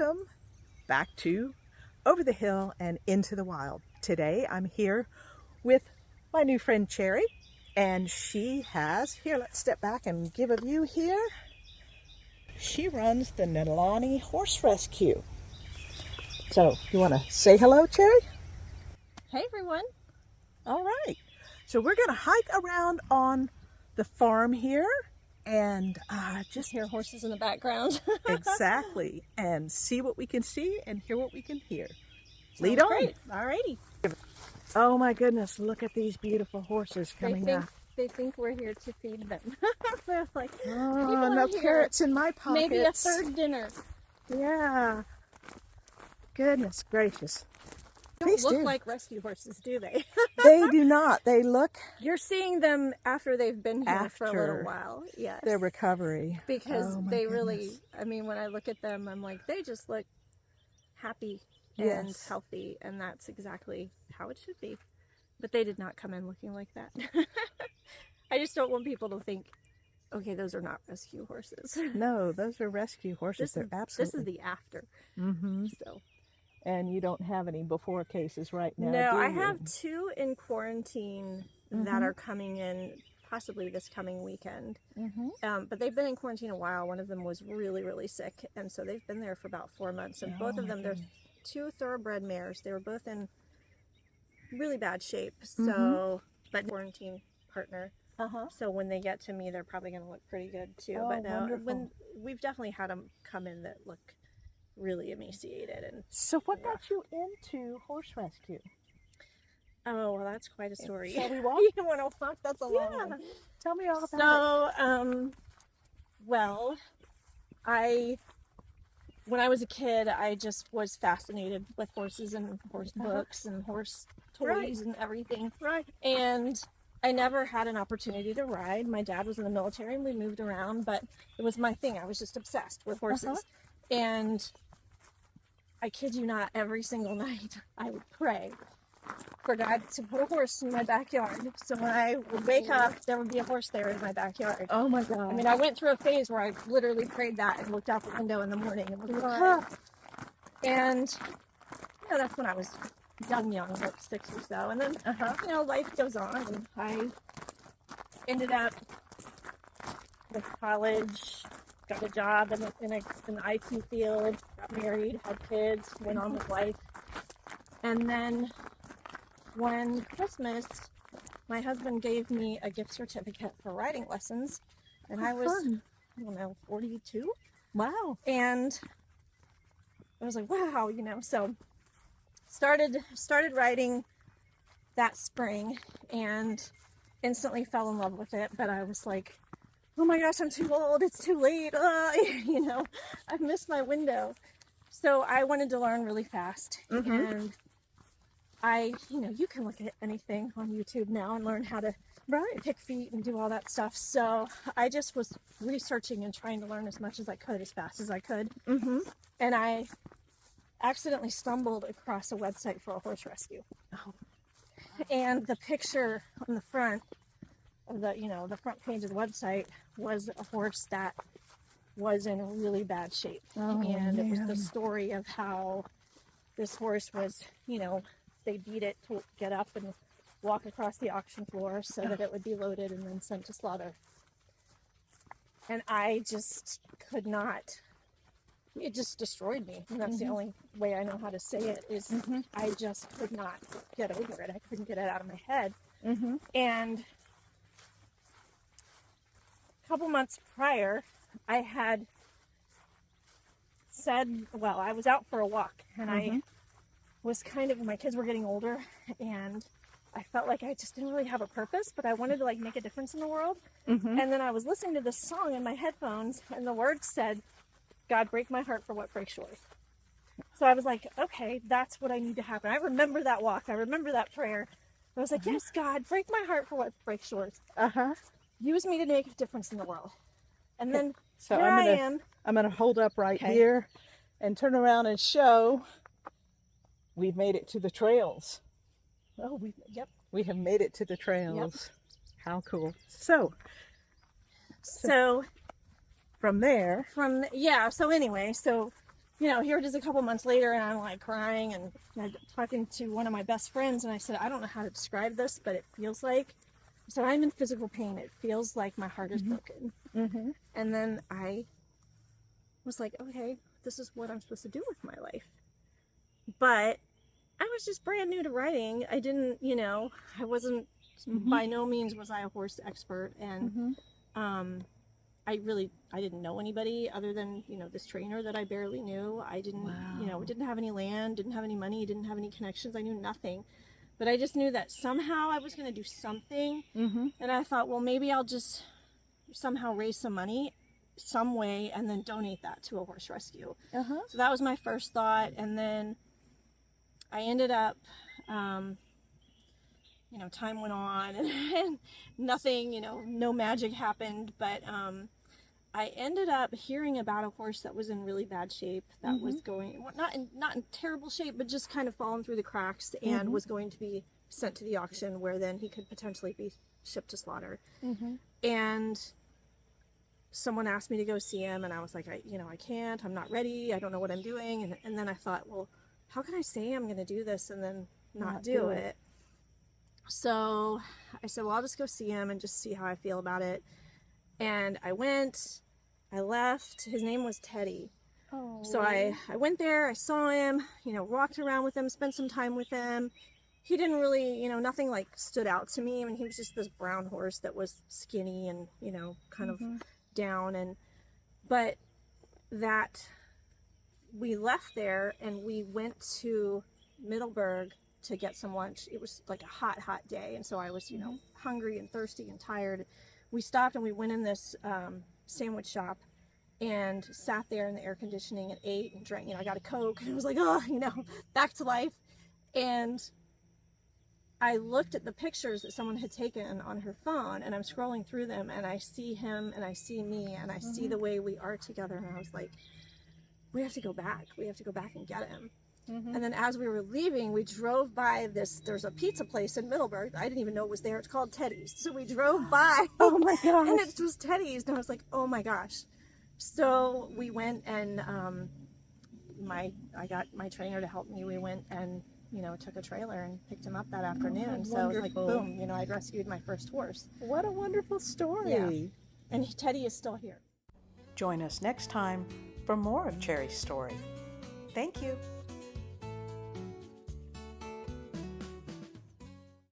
welcome back to Over the Hill and Into the Wild. Today I'm here with my new friend Cherry, and she has, here, let's step back and give a view here. She runs the Nalani Horse Rescue. So, you want to say hello, Cherry? Hey everyone. All right. So we're going to hike around on the farm here and just Hear horses in the background. exactly, and see what we can see and hear what we can hear. Lead Sounds on. great. Alrighty. Oh my goodness, look at these beautiful horses coming up. They think we're here to feed them. They're like, Oh, people no are here. carrots in my pockets. Maybe a third dinner. Yeah. Goodness gracious. They don't look do. like rescue horses, do they? They do not. They look You're seeing them after they've been here for a After little while. Yes. their recovery. Because Oh my they goodness. really, I mean, when I look at them, I'm like, they just look happy and Yes. healthy, and that's exactly how it should be. But they did not come in looking like that. I just don't want people to think, okay, those are not rescue horses. No, those are rescue horses. They're absolutely. This is the after. Mm-hmm. So. And you don't have any before cases right now, No, do I you? have 2 in quarantine that are coming in possibly this coming weekend. But they've been in quarantine a while. One of them was really, really sick, and so they've been there for about 4 months. And both of them, they're 2 thoroughbred mares. They were both in really bad shape. So, but quarantine partner. So when they get to me, they're probably going to look pretty good too. Oh, but no, wonderful. when we've definitely had them come in that look really emaciated and. So what got you into horse rescue? Oh, well, that's quite a story. Shall we walk? You want to walk? That's a long one. Tell me all about it. So, well, when I was a kid, I just was fascinated with horses and horse books and horse toys and everything. Right. And I never had an opportunity to ride. My dad was in the military and we moved around, but it was my thing. I was just obsessed with horses. And I kid you not, every single night I would pray for God to put a horse in my backyard. So when I would wake up, there would be a horse there in my backyard. Oh my God. I mean, I went through a phase where I literally prayed that and looked out the window in the morning and looked at it. And, you know, that's when I was young, like 6 or so. And then, you know, life goes on, and I ended up with college, got a job in the IT field, got married, had kids, went on with life. And then one Christmas, my husband gave me a gift certificate for riding lessons, and I was, I don't know, 42. Wow. And I was like, wow, you know, so started riding that spring and instantly fell in love with it. But I was like, oh my gosh, I'm too old, it's too late, you know, I've missed my window. So I wanted to learn really fast, and you know, you can look at anything on YouTube now and learn how to pick feet and do all that stuff. So I just was researching and trying to learn as much as I could, as fast as I could. And I accidentally stumbled across a website for a horse rescue. And the picture on the front of the front page of the website was a horse that was in really bad shape. And it was the story of how this horse was, you know, they beat it to get up and walk across the auction floor so that it would be loaded and then sent to slaughter. And I just could not, it just destroyed me. And that's the only way I know how to say it is I just could not get over it. I couldn't get it out of my head. And a couple months prior, I had said, well, I was out for a walk, and I was my kids were getting older, and I felt like I just didn't really have a purpose, but I wanted to like make a difference in the world. And then I was listening to this song in my headphones, and the words said, God, break my heart for what breaks yours. So I was like, okay, that's what I need to happen. I remember that walk. I remember that prayer. I was like, yes, God, break my heart for what breaks yours. Use me to make a difference in the world. And then So here I am. I'm gonna hold up right here and turn around and show we've made it to the trails. Oh, We have made it to the trails. How cool. So from there. So anyway, so you know, here it is a couple months later, and I'm like crying and talking to one of my best friends, and I said, I don't know how to describe this, but it feels like, I said, I'm in physical pain. It feels like my heart is broken. And then I was like, okay, this is what I'm supposed to do with my life. But I was just brand new to writing. I didn't, you know, I wasn't, by no means was I a horse expert. And I didn't know anybody other than, you know, this trainer that I barely knew. I didn't, you know, didn't have any land, didn't have any money, didn't have any connections. I knew nothing. But I just knew that somehow I was going to do something. And I thought, well, maybe I'll just somehow raise some money some way and then donate that to a horse rescue. So that was my first thought. And then I ended up, you know, time went on and nothing, you know, no magic happened. But I ended up hearing about a horse that was in really bad shape, that was going, not in terrible shape, but just kind of fallen through the cracks, and was going to be sent to the auction, where then he could potentially be shipped to slaughter. And someone asked me to go see him, and I was like, I can't, I'm not ready, I don't know what I'm doing. And then I thought, well, how can I say I'm going to do this and then not do it? So I said, well, I'll just go see him and just see how I feel about it. And I went, I left. His name was Teddy. So I went there, I saw him, you know, walked around with him, spent some time with him. He didn't really, you know, nothing like stood out to me. I mean, he was just this brown horse that was skinny and, you know, kind of down. But that we left there and we went to Middleburg to get some lunch. It was like a hot day. And so I was, you know, hungry and thirsty and tired. We stopped and we went in this sandwich shop and sat there in the air conditioning and ate and drank. You know, I got a Coke and it was like, oh, you know, back to life. And I looked at the pictures that someone had taken on her phone, and I'm scrolling through them, and I see him and I see me and I see the way we are together. And I was like, we have to go back. We have to go back and get him. And then as we were leaving, we drove by there's a pizza place in Middleburg. I didn't even know it was there. It's called Teddy's. So we drove by. Oh my gosh. And it was Teddy's. And I was like, oh my gosh. So we went and I got my trainer to help me. We went and, you know, took a trailer and picked him up that afternoon. So it was like, boom, you know, I'd rescued my first horse. What a wonderful story. Yeah. And Teddy is still here. Join us next time for more of Cherry's story. Thank you.